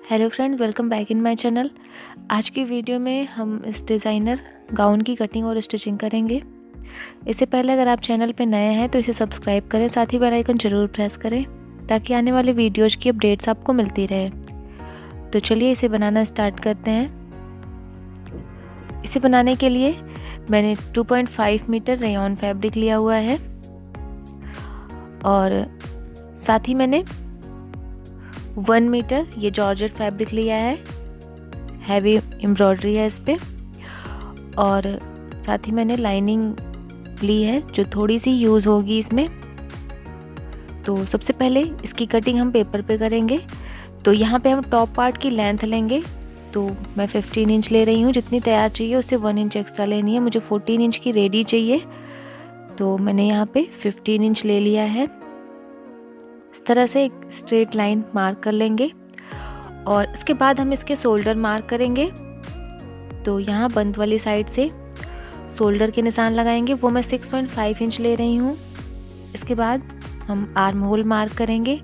Hello friend, welcome back in my channel. आज की video में हम इस डिज़ाइनर गाउन की कटिंग और स्टिचिंग करेंगे। इससे पहले अगर आप चैनल पे नए हैं तो इसे सब्सक्राइब करें, साथ ही बेल आइकन ज़रूर प्रेस करें ताकि आने वाले वीडियोज़ की अपडेट्स आपको मिलती रहे। तो चलिए इसे बनाना स्टार्ट करते हैं। इसे बनाने के लिए मैंने 2.5 मीटर रेयॉन फैब्रिक लिया हुआ है और साथ ही मैंने 1 मीटर ये जॉर्जेट फैब्रिक लिया है। हैवी एम्ब्रॉयडरी है इस पे। और साथ ही मैंने लाइनिंग ली है जो थोड़ी सी यूज़ होगी इसमें। तो सबसे पहले इसकी कटिंग हम पेपर पे करेंगे। तो यहाँ पे हम टॉप पार्ट की लेंथ लेंगे। तो मैं 15 इंच ले रही हूँ। जितनी तैयार चाहिए उससे 1 इंच एक्स्ट्रा लेनी है। मुझे 14 इंच की रेडी चाहिए, तो मैंने यहाँ पे 15 इंच ले लिया है। इस तरह से एक स्ट्रेट लाइन मार्क कर लेंगे और इसके बाद हम इसके शोल्डर मार्क करेंगे। तो यहाँ बंद वाली साइड से शोल्डर के निशान लगाएंगे, वो मैं 6.5 इंच ले रही हूँ। इसके बाद हम आर्म होल मार्क करेंगे।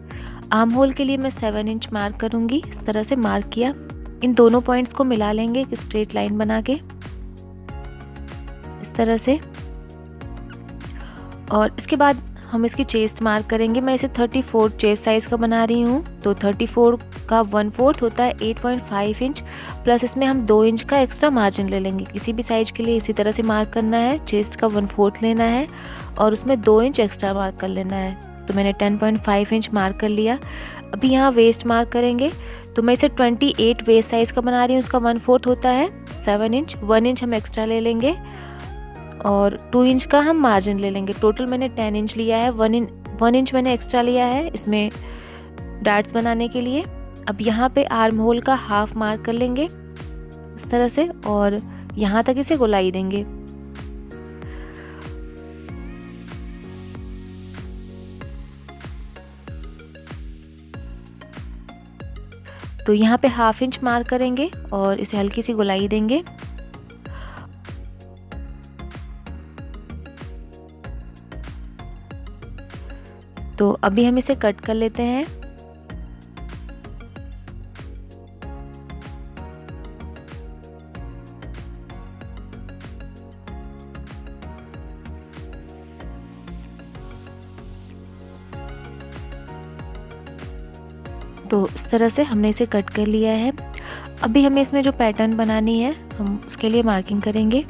आर्म होल के लिए मैं 7 इंच मार्क करूँगी। इस तरह से मार्क किया। इन दोनों पॉइंट्स को मिला लेंगे एक स्ट्रेट लाइन बना के, इस तरह से। और इसके बाद हम इसकी चेस्ट मार्क करेंगे। मैं इसे 34 चेस्ट साइज़ का बना रही हूँ। तो 34 का 1/4 होता है 8.5 इंच, प्लस इसमें हम 2 इंच का एक्स्ट्रा मार्जिन ले लेंगे। किसी भी साइज के लिए इसी तरह से मार्क करना है। चेस्ट का 1/4 लेना है और उसमें 2 इंच एक्स्ट्रा मार्क कर लेना है। तो मैंने 10.5 इंच मार्क कर लिया। अभी यहाँ वेस्ट मार्क करेंगे। तो मैं इसे 28 वेस्ट साइज़ का बना रही हूँ। उसका 1/4 होता है 7 इंच। 1 इंच हम एक्स्ट्रा ले लेंगे और 2 इंच का हम मार्जिन ले लेंगे। टोटल मैंने 10 इंच लिया है। 1 इंच मैंने एक्स्ट्रा लिया है इसमें डार्ट्स बनाने के लिए। अब यहाँ पे आर्म होल का हाफ मार्क कर लेंगे इस तरह से और यहाँ तक इसे गोलाई देंगे। तो यहाँ पे हाफ इंच मार्क करेंगे और इसे हल्की सी गोलाई देंगे। तो अभी हम इसे कट कर लेते हैं। तो इस तरह से हमने इसे कट कर लिया है। अभी हमें इसमें जो पैटर्न बनानी है हम उसके लिए मार्किंग करेंगे।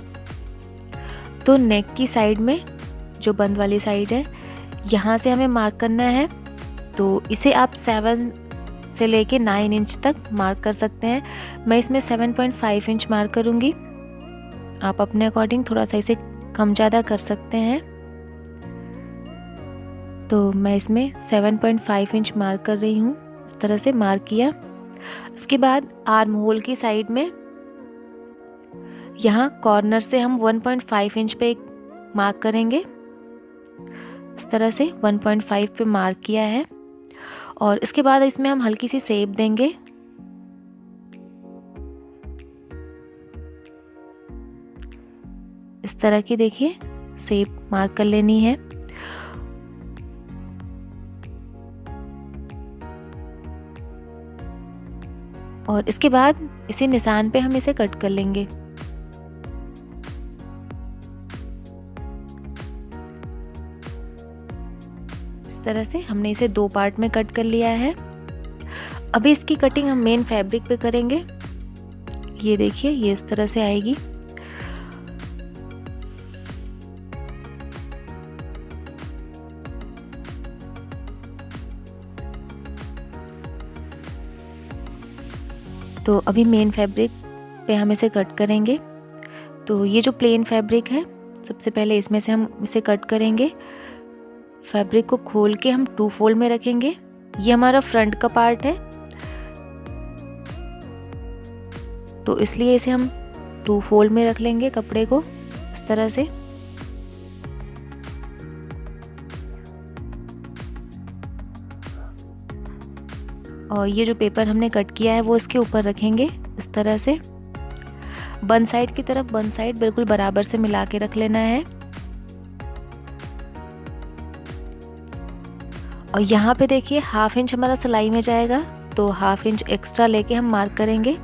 तो नेक की साइड में जो बंद वाली साइड है यहाँ से हमें मार्क करना है। तो इसे आप 7 से लेके 9 इंच तक मार्क कर सकते हैं। मैं इसमें 7.5 इंच मार्क करूँगी। आप अपने अकॉर्डिंग थोड़ा सा इसे कम ज़्यादा कर सकते हैं। तो मैं इसमें 7.5 इंच मार्क कर रही हूँ। इस तरह से मार्क किया। इसके बाद आर्म होल की साइड में यहाँ कॉर्नर से हम 1.5 इंच पे एक मार्क करेंगे। इस तरह से 1.5 पे मार्क किया है और इसके बाद इसमें हम हल्की सी शेप देंगे। इस तरह की देखिए शेप मार्क कर लेनी है। और इसके बाद इसी निशान पे हम इसे कट कर लेंगे। इस तरह से हमने इसे 2 पार्ट में कट कर लिया है। अभी इसकी कटिंग हम मेन फैब्रिक पे करेंगे। ये देखिए ये इस तरह से आएगी। तो अभी मेन फैब्रिक पे हम इसे कट करेंगे। तो ये जो प्लेन फैब्रिक है सबसे पहले इसमें से हम इसे कट करेंगे। फैब्रिक को खोल के हम 2 फोल्ड में रखेंगे। ये हमारा फ्रंट का पार्ट है तो इसलिए इसे हम 2 फोल्ड में रख लेंगे कपड़े को इस तरह से। और ये जो पेपर हमने कट किया है वो इसके ऊपर रखेंगे इस तरह से। बंद साइड की तरफ बंद साइड बिल्कुल बराबर से मिला के रख लेना है। और यहाँ पे देखिए 1/2 इंच हमारा सिलाई में जाएगा। तो 1/2 इंच एक्स्ट्रा लेके हम मार्क करेंगे।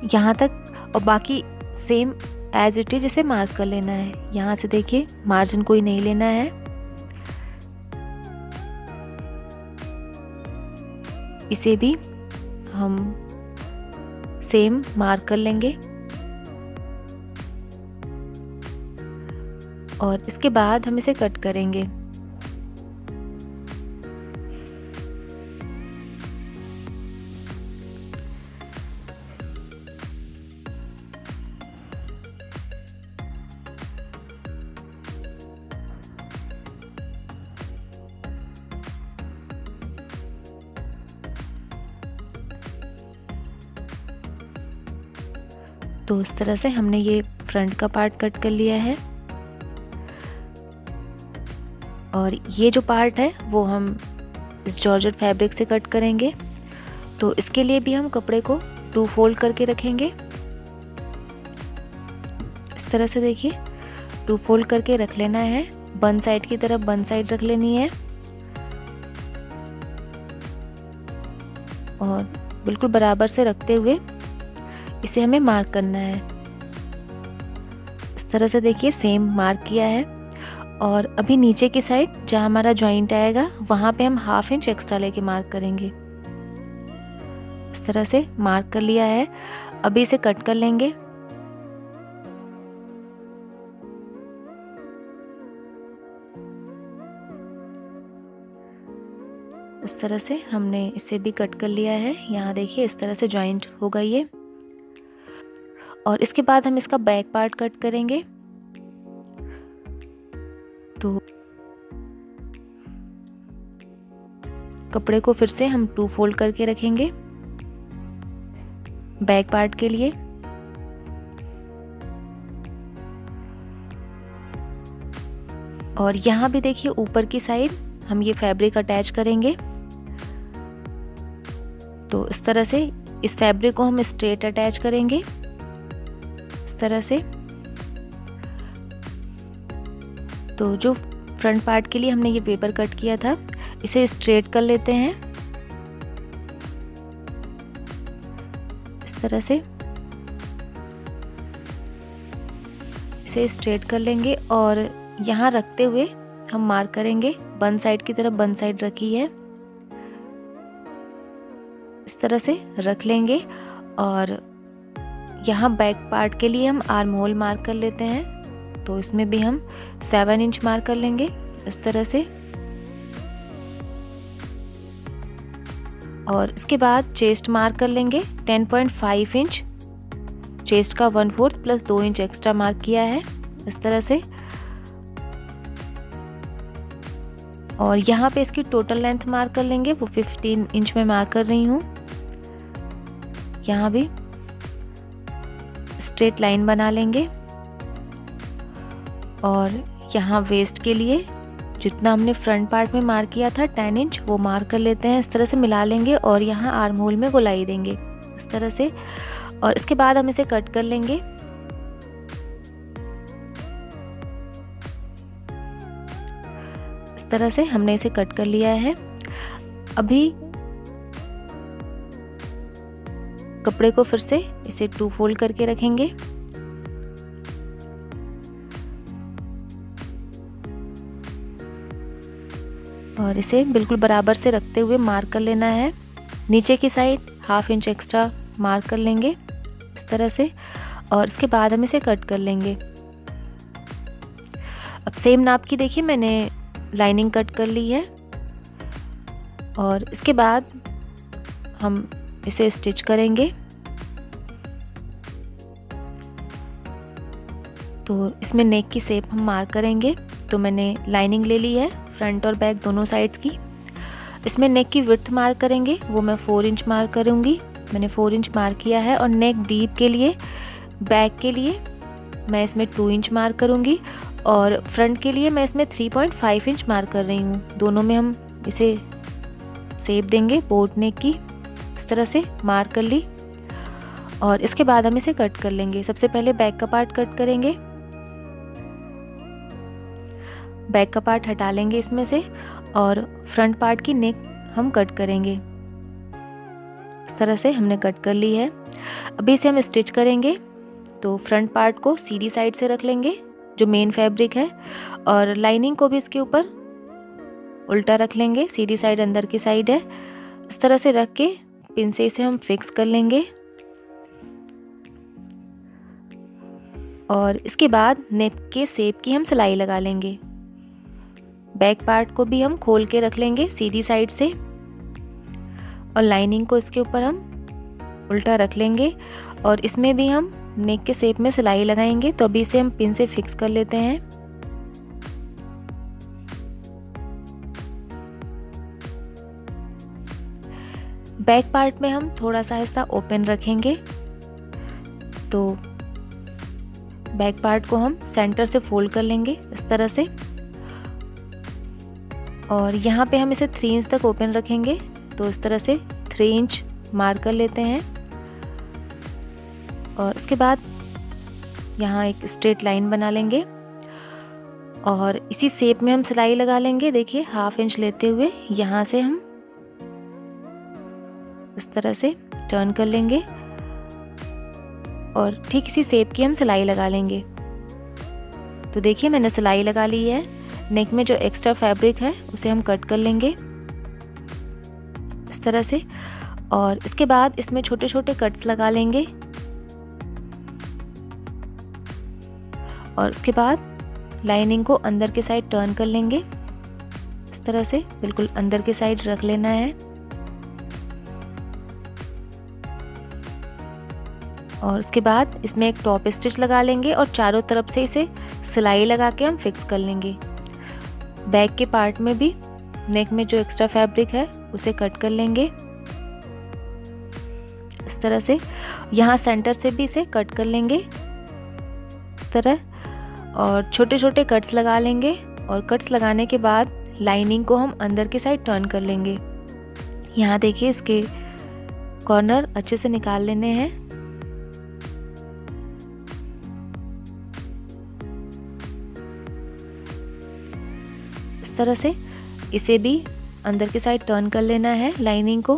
यहाँ तक, और बाकी सेम एज इट इज इसे मार्क कर लेना है। यहाँ से देखिए मार्जिन कोई नहीं लेना है। इसे भी हम सेम मार्क कर लेंगे और इसके बाद हम इसे कट करेंगे। तो इस तरह से हमने ये फ्रंट का पार्ट कट कर लिया है और ये जो पार्ट है वो हम इस जॉर्जेट फैब्रिक से कट करेंगे। तो इसके लिए भी हम कपड़े को 2 फोल्ड करके रखेंगे। इस तरह से देखिए 2 फोल्ड करके रख लेना है। बन साइड की तरफ बन साइड रख लेनी है और बिल्कुल बराबर से रखते हुए इसे हमें मार्क करना है। इस तरह से देखिए सेम मार्क किया है और अभी नीचे की साइड जहाँ हमारा जॉइंट आएगा वहाँ पे हम 1/2 इंच एक्स्ट्रा लेके मार्क करेंगे। इस तरह से मार्क कर लिया है। अभी इसे कट कर लेंगे। इस तरह से हमने इसे भी कट कर लिया है। यहाँ देखिए इस तरह से जॉइंट होगा ये। और इसके बाद हम इसका बैक पार्ट कट करेंगे। तो कपड़े को फिर से हम 2 फोल्ड करके रखेंगे बैक पार्ट के लिए। और यहाँ भी देखिए ऊपर की साइड हम ये फैब्रिक अटैच करेंगे। तो इस तरह से इस फैब्रिक को हम स्ट्रेट अटैच करेंगे इस तरह से। तो जो फ्रंट पार्ट के लिए हमने ये पेपर कट किया था इसे स्ट्रेट कर लेते हैं इस तरह से। इसे स्ट्रेट कर लेंगे और यहाँ रखते हुए हम मार्क करेंगे। बन साइड की तरफ बन साइड रखी है, इस तरह से रख लेंगे। और यहाँ बैक पार्ट के लिए हम आर्म होल मार्क कर लेते हैं। तो इसमें भी हम 7 इंच मार्क कर लेंगे इस तरह से। और इसके बाद चेस्ट मार्क कर लेंगे 10.5 इंच। चेस्ट का 1/4 प्लस 2 इंच एक्स्ट्रा मार्क किया है इस तरह से। और यहाँ पे इसकी टोटल लेंथ मार्क कर लेंगे, वो 15 इंच में मार्क कर रही हूँ। यहाँ भी स्ट्रेट लाइन बना लेंगे और यहाँ वेस्ट के लिए जितना हमने फ्रंट पार्ट में मार्क किया था 10 इंच वो मार्क कर लेते हैं। इस तरह से मिला लेंगे और यहाँ आर्म होल में गोलाई देंगे इस तरह से। और इसके बाद हम इसे कट कर लेंगे। इस तरह से हमने इसे कट कर लिया है। अभी कपड़े को फिर से इसे 2 फोल्ड करके रखेंगे और इसे बिल्कुल बराबर से रखते हुए मार्क कर लेना है। नीचे की साइड 1/2 इंच एक्स्ट्रा मार्क कर लेंगे इस तरह से और इसके बाद हम इसे कट कर लेंगे। अब सेम नाप की देखिए मैंने लाइनिंग कट कर ली है और इसके बाद हम इसे स्टिच करेंगे। तो इसमें नेक की शेप हम मार्क करेंगे। तो मैंने लाइनिंग ले ली है फ्रंट और बैक दोनों साइड्स की। इसमें नेक की विड्थ मार्क करेंगे, वो मैं 4 इंच मार्क करूँगी। मैंने 4 इंच मार्क किया है। और नेक डीप के लिए बैक के लिए मैं इसमें 2 इंच मार्क करूँगी और फ्रंट के लिए मैं इसमें 3.5 इंच मार्क कर रही हूँ। दोनों में हम इसे शेप देंगे बोट नेक की। इस तरह से मार्क कर ली और इसके बाद हम इसे कट कर लेंगे। सबसे पहले बैक का पार्ट कट करेंगे। बैक का पार्ट हटा लेंगे इसमें से और फ्रंट पार्ट की नेक हम कट करेंगे। इस तरह से हमने कट कर ली है। अभी इसे हम स्टिच करेंगे। तो फ्रंट पार्ट को सीधी साइड से रख लेंगे जो मेन फैब्रिक है, और लाइनिंग को भी इसके ऊपर उल्टा रख लेंगे, सीधी साइड अंदर की साइड है। इस तरह से रख के पिन से इसे हम फिक्स कर लेंगे। और इसके बाद नेक के शेप की हम सिलाई लगा लेंगे। बैक पार्ट को भी हम खोल के रख लेंगे सीधी साइड से, और लाइनिंग को इसके ऊपर हम उल्टा रख लेंगे, और इसमें भी हम नेक के शेप में सिलाई लगाएंगे। तो अभी इसे हम पिन से फिक्स कर लेते हैं। बैक पार्ट में हम थोड़ा सा हिस्सा ओपन रखेंगे। तो बैक पार्ट को हम सेंटर से फोल्ड कर लेंगे इस तरह से, और यहाँ पे हम इसे 3 इंच तक ओपन रखेंगे। तो इस तरह से 3 इंच मार्क कर लेते हैं, और इसके बाद यहाँ एक स्ट्रेट लाइन बना लेंगे, और इसी शेप में हम सिलाई लगा लेंगे। देखिए 1/2 इंच लेते हुए यहाँ से हम इस तरह से टर्न कर लेंगे, और ठीक इसी शेप की हम सिलाई लगा लेंगे। तो देखिए मैंने सिलाई लगा ली है। नेक में जो एक्स्ट्रा फैब्रिक है उसे हम कट कर लेंगे इस तरह से, और इसके बाद इसमें छोटे छोटे कट्स लगा लेंगे। और उसके बाद लाइनिंग को अंदर के साइड टर्न कर लेंगे इस तरह से, बिल्कुल अंदर के साइड रख लेना है। और उसके बाद इसमें एक टॉप स्टिच लगा लेंगे, और चारों तरफ से इसे सिलाई लगा के हम फिक्स कर लेंगे। बैक के पार्ट में भी नेक में जो एक्स्ट्रा फैब्रिक है उसे कट कर लेंगे इस तरह से। यहाँ सेंटर से भी इसे कट कर लेंगे इस तरह, और छोटे छोटे कट्स लगा लेंगे। और कट्स लगाने के बाद लाइनिंग को हम अंदर की साइड टर्न कर लेंगे। यहाँ देखिए इसके कॉर्नर अच्छे से निकाल लेने हैं। इस तरह से इसे भी अंदर की साइड टर्न कर लेना है लाइनिंग को,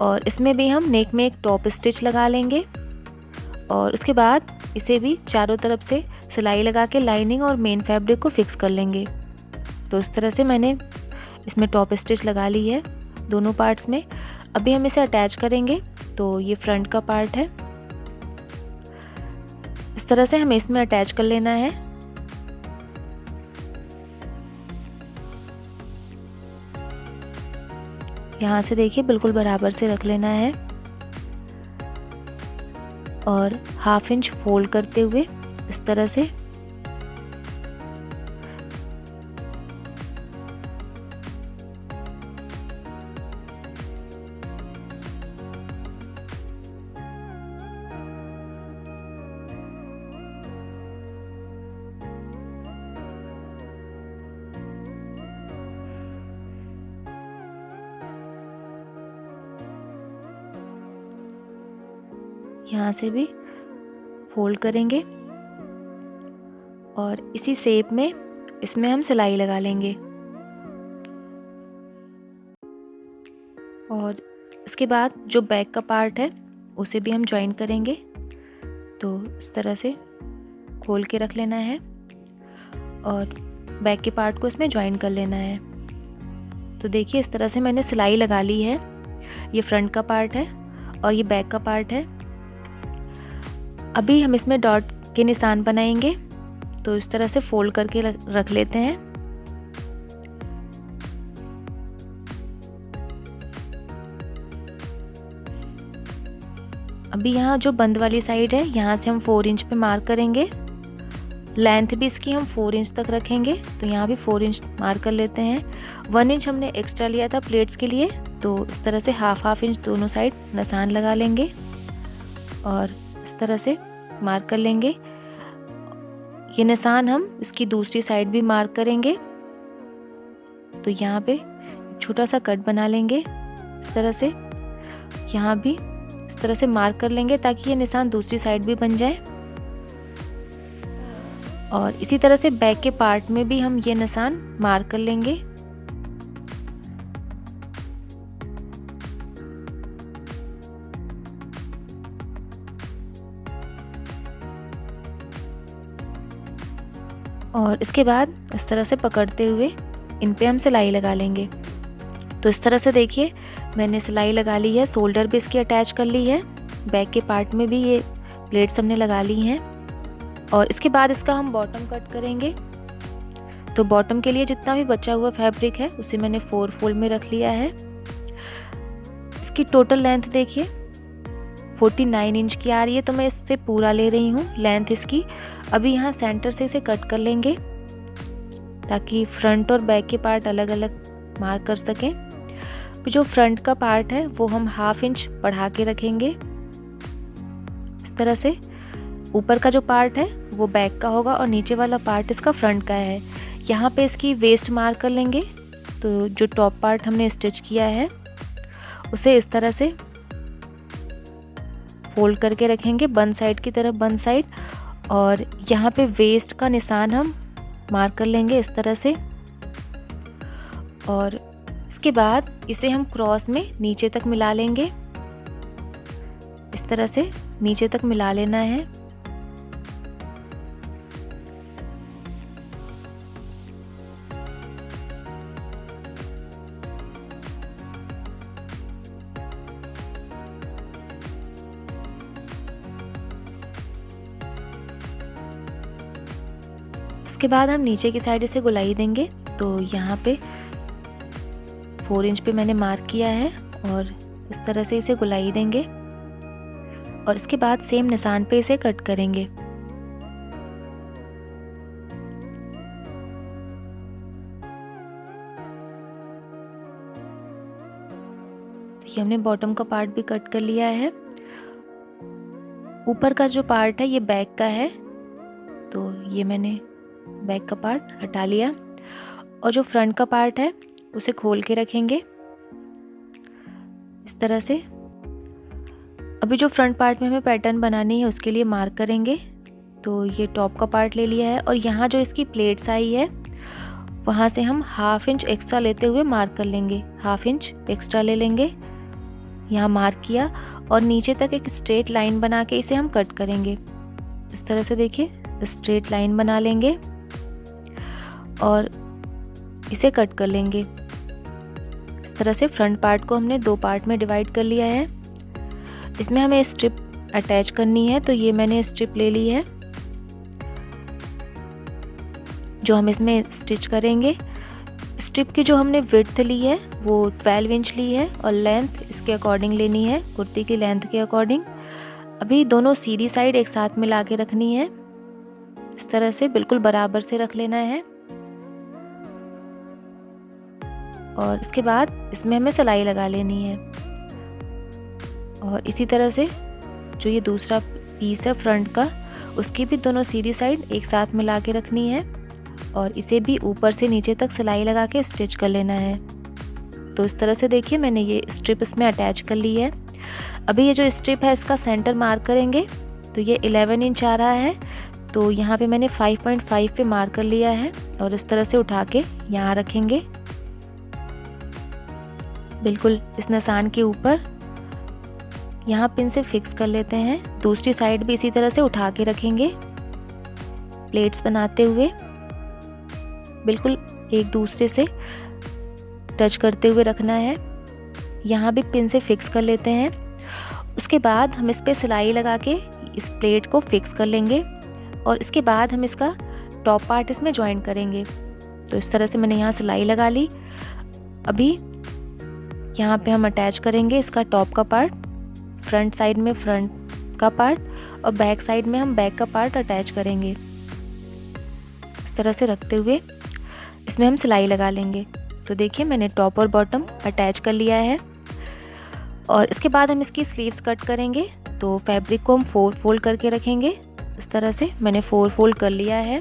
और इसमें भी हम नेक में एक टॉप स्टिच लगा लेंगे, और उसके बाद इसे भी चारों तरफ से सिलाई लगा के लाइनिंग और मेन फैब्रिक को फिक्स कर लेंगे। तो इस तरह से मैंने इसमें टॉप स्टिच लगा ली है दोनों पार्ट्स में। अभी हम इसे अटैच करेंगे। तो ये फ्रंट का पार्ट है, इस तरह से हमें इसमें अटैच कर लेना है। यहाँ से देखिए बिल्कुल बराबर से रख लेना है, और 1/2 इंच फोल्ड करते हुए इस तरह से यहाँ से भी फोल्ड करेंगे, और इसी शेप में इसमें हम सिलाई लगा लेंगे। और इसके बाद जो बैक का पार्ट है उसे भी हम ज्वाइन करेंगे। तो इस तरह से खोल के रख लेना है, और बैक के पार्ट को इसमें ज्वाइन कर लेना है। तो देखिए इस तरह से मैंने सिलाई लगा ली है। ये फ्रंट का पार्ट है और ये बैक का पार्ट है। अभी हम इसमें डॉट के निशान बनाएंगे। तो इस तरह से फोल्ड करके रख लेते हैं। अभी यहाँ जो बंद वाली साइड है यहाँ से हम 4 इंच पे मार्क करेंगे। लेंथ भी इसकी हम 4 इंच तक रखेंगे, तो यहाँ भी 4 इंच मार्क कर लेते हैं। 1 इंच हमने एक्स्ट्रा लिया था प्लेट्स के लिए, तो इस तरह से हाफ इंच दोनों साइड निशान लगा लेंगे और इस तरह से मार्क कर लेंगे। ये निशान हम इसकी दूसरी साइड भी मार्क करेंगे। तो यहाँ पे एक छोटा सा कट बना लेंगे इस तरह से, यहाँ भी इस तरह से मार्क कर लेंगे ताकि ये निशान दूसरी साइड भी बन जाए। और इसी तरह से बैक के पार्ट में भी हम ये निशान मार्क कर लेंगे। और इसके बाद इस तरह से पकड़ते हुए इन पे हम सिलाई लगा लेंगे। तो इस तरह से देखिए मैंने सिलाई लगा ली है, शोल्डर भी इसकी अटैच कर ली है, बैक के पार्ट में भी ये प्लेट्स हमने लगा ली हैं। और इसके बाद इसका हम बॉटम कट करेंगे। तो बॉटम के लिए जितना भी बचा हुआ फैब्रिक है उसे मैंने 4 फोल्ड में रख लिया है। इसकी टोटल लेंथ देखिए 49 इंच की आ रही है, तो मैं इससे पूरा ले रही हूँ लेंथ इसकी। अभी यहाँ सेंटर से इसे कट कर लेंगे ताकि फ्रंट और बैक के पार्ट अलग अलग मार्क कर सकें। जो फ्रंट का पार्ट है वो हम 1/2 इंच बढ़ा के रखेंगे। इस तरह से ऊपर का जो पार्ट है वो बैक का होगा और नीचे वाला पार्ट इसका फ्रंट का है। यहाँ पे इसकी वेस्ट मार्क कर लेंगे। तो जो टॉप पार्ट हमने स्टिच किया है उसे इस तरह से फोल्ड करके रखेंगे, बन साइड की तरफ बन साइड। और यहाँ पे वेस्ट का निशान हम मार्क कर लेंगे इस तरह से। और इसके बाद इसे हम क्रॉस में नीचे तक मिला लेंगे। इस तरह से नीचे तक मिला लेना है। इसके बाद हम नीचे की साइड इसे गोलाई देंगे। तो यहाँ पे 4 इंच पे मैंने मार्क किया है और इस तरह से इसे गोलाई देंगे और इसके बाद सेम निशान पे इसे कट करेंगे। ये हमने बॉटम का पार्ट भी कट कर लिया है। ऊपर का जो पार्ट है ये बैक का है, तो ये मैंने बैक का पार्ट हटा लिया। और जो फ्रंट का पार्ट है उसे खोल के रखेंगे इस तरह से। अभी जो फ्रंट पार्ट में हमें पैटर्न बनानी है उसके लिए मार्क करेंगे। तो ये टॉप का पार्ट ले लिया है और यहाँ जो इसकी प्लेट्स आई है वहाँ से हम 1/2 इंच एक्स्ट्रा लेते हुए मार्क कर लेंगे। 1/2 इंच एक्स्ट्रा ले लेंगे, यहाँ मार्क किया और नीचे तक एक स्ट्रेट लाइन बना के इसे हम कट करेंगे। इस तरह से देखिए स्ट्रेट लाइन बना लेंगे और इसे कट कर लेंगे। इस तरह से फ्रंट पार्ट को हमने 2 पार्ट में डिवाइड कर लिया है। इसमें हमें स्ट्रिप अटैच करनी है, तो ये मैंने स्ट्रिप ले ली है जो हम इसमें स्टिच करेंगे। स्ट्रिप की जो हमने विड्थ ली है वो 12 इंच ली है और लेंथ इसके अकॉर्डिंग लेनी है, कुर्ती की लेंथ के अकॉर्डिंग। अभी दोनों सीधी साइड एक साथ मिला के रखनी है, इस तरह से बिल्कुल बराबर से रख लेना है। और इसके बाद इसमें हमें सिलाई लगा लेनी है। और इसी तरह से जो ये दूसरा पीस है फ्रंट का उसकी भी दोनों सीधी साइड एक साथ मिला के रखनी है और इसे भी ऊपर से नीचे तक सिलाई लगा के स्टिच कर लेना है। तो इस तरह से देखिए मैंने ये स्ट्रिप इसमें अटैच कर ली है। अभी ये जो स्ट्रिप है इसका सेंटर मार्क करेंगे। तो ये 11 इंच आ रहा है, तो यहाँ पे मैंने 5.5 पे मार्क कर लिया है और इस तरह से उठा के यहाँ रखेंगे बिल्कुल इस निशान के ऊपर। यहाँ पिन से फिक्स कर लेते हैं। दूसरी साइड भी इसी तरह से उठा के रखेंगे, प्लेट्स बनाते हुए बिल्कुल एक दूसरे से टच करते हुए रखना है। यहाँ भी पिन से फिक्स कर लेते हैं। उसके बाद हम इस पे सिलाई लगा के इस प्लेट को फिक्स कर लेंगे और इसके बाद हम इसका टॉप पार्ट इसमें ज्वाइन करेंगे। तो इस तरह से मैंने यहाँ सिलाई लगा ली। अभी यहाँ पे हम अटैच करेंगे इसका टॉप का पार्ट, फ्रंट साइड में फ्रंट का पार्ट और बैक साइड में हम बैक का पार्ट अटैच करेंगे। इस तरह से रखते हुए इसमें हम सिलाई लगा लेंगे। तो देखिए मैंने टॉप और बॉटम अटैच कर लिया है और इसके बाद हम इसकी स्लीव्स कट करेंगे। तो फैब्रिक को हम 4 फोल्ड करके रखेंगे। इस तरह से मैंने 4 फोल्ड कर लिया है।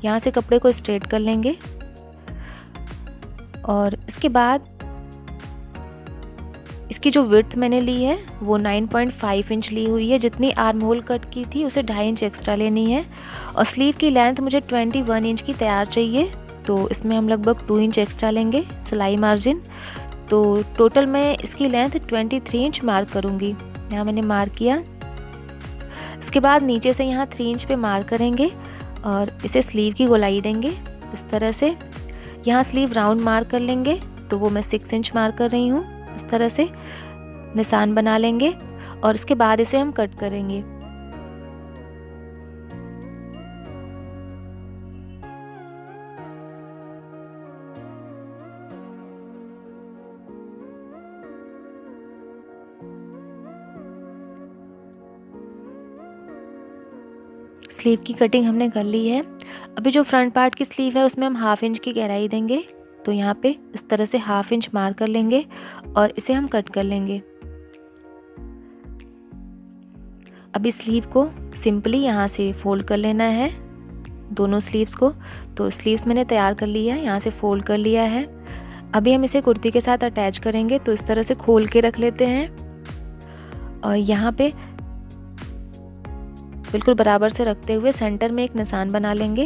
यहाँ से कपड़े को स्ट्रेट कर लेंगे और इसके बाद इसकी जो विड्थ मैंने ली है वो 9.5 इंच ली हुई है। जितनी आर्म होल कट की थी उसे 2.5 इंच एक्स्ट्रा लेनी है। और स्लीव की लेंथ मुझे 21 इंच की तैयार चाहिए, तो इसमें हम लगभग 2 इंच एक्स्ट्रा लेंगे सिलाई मार्जिन। तो टोटल मैं इसकी लेंथ 23 इंच मार्क करूँगी। यहाँ मैंने मार्क किया। इसके बाद नीचे से यहाँ 3 इंच पे मार्क करेंगे और इसे स्लीव की गोलाई देंगे इस तरह से। यहाँ स्लीव राउंड मार्क कर लेंगे, तो वो मैं 6 इंच मार्क कर रही हूँ। इस तरह से निशान बना लेंगे और इसके बाद इसे हम कट करेंगे। स्लीव की कटिंग हमने कर ली है। अभी जो फ्रंट पार्ट की स्लीव है उसमें हम 1/2 इंच की गहराई देंगे, तो यहाँ पे इस तरह से 1/2 इंच मार्क कर लेंगे और इसे हम कट कर लेंगे। अभी स्लीव को सिंपली यहाँ से फोल्ड कर लेना है, दोनों स्लीव्स को। तो स्लीव्स मैंने तैयार कर लिया है, यहाँ से फोल्ड कर लिया है। अभी हम इसे कुर्ती के साथ अटैच करेंगे, तो इस तरह से खोल के रख लेते हैं और यहाँ पे बिल्कुल बराबर से रखते हुए सेंटर में एक निशान बना लेंगे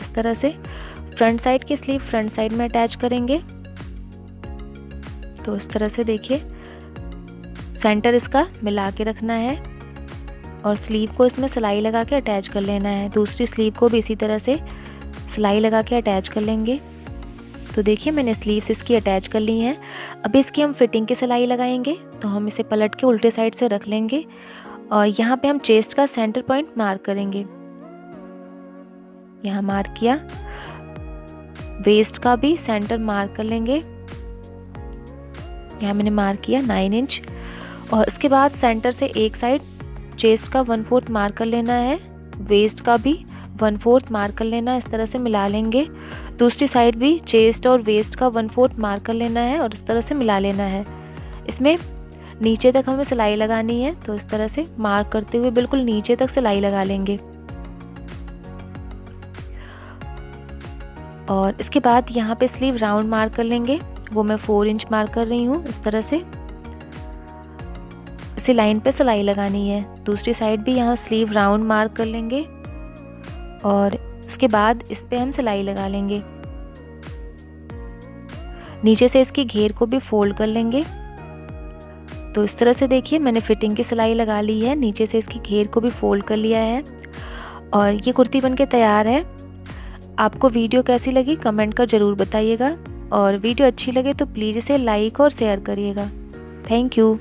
इस तरह से। फ्रंट साइड की स्लीव फ्रंट साइड में अटैच करेंगे, तो इस तरह से देखिए सेंटर इसका मिला के रखना है और स्लीव को इसमें सिलाई लगा के अटैच कर लेना है। दूसरी स्लीव को भी इसी तरह से सिलाई लगा के अटैच कर लेंगे। तो देखिए मैंने स्लीव्स इसकी अटैच कर ली हैं। अभी इसकी हम फिटिंग की सिलाई लगाएंगे, तो हम इसे पलट के उल्टे साइड से रख लेंगे और यहाँ पे हम चेस्ट का सेंटर पॉइंट मार्क करेंगे। यहाँ मार्क किया। वेस्ट का भी सेंटर मार्क कर लेंगे, यहाँ मैंने मार्क किया 9 इंच। और इसके बाद सेंटर से एक साइड चेस्ट का 1/4 मार्क कर लेना है, वेस्ट का भी 1/4 मार्क कर लेना है। इस तरह से मिला लेंगे। दूसरी साइड भी चेस्ट और वेस्ट का 1/4 मार्क कर लेना है और इस तरह से मिला लेना है। इसमें नीचे तक हमें सिलाई लगानी है, तो इस तरह से मार्क करते हुए बिल्कुल नीचे तक सिलाई लगा लेंगे। और इसके बाद यहाँ पे स्लीव राउंड मार्क कर लेंगे, वो मैं 4 इंच मार्क कर रही हूँ। इस तरह से इसी लाइन पे सिलाई लगानी है। दूसरी साइड भी यहाँ स्लीव राउंड मार्क कर लेंगे और इसके बाद इस पे हम सिलाई लगा लेंगे। नीचे से इसकी घेर को भी फोल्ड कर लेंगे, तो इस तरह से देखिए मैंने फिटिंग की सिलाई लगा ली है। नीचे से इसकी घेर को भी फोल्ड कर लिया है और ये कुर्ती बनके तैयार है। आपको वीडियो कैसी लगी कमेंट कर ज़रूर बताइएगा और वीडियो अच्छी लगे तो प्लीज़ इसे लाइक और शेयर करिएगा। Thank you.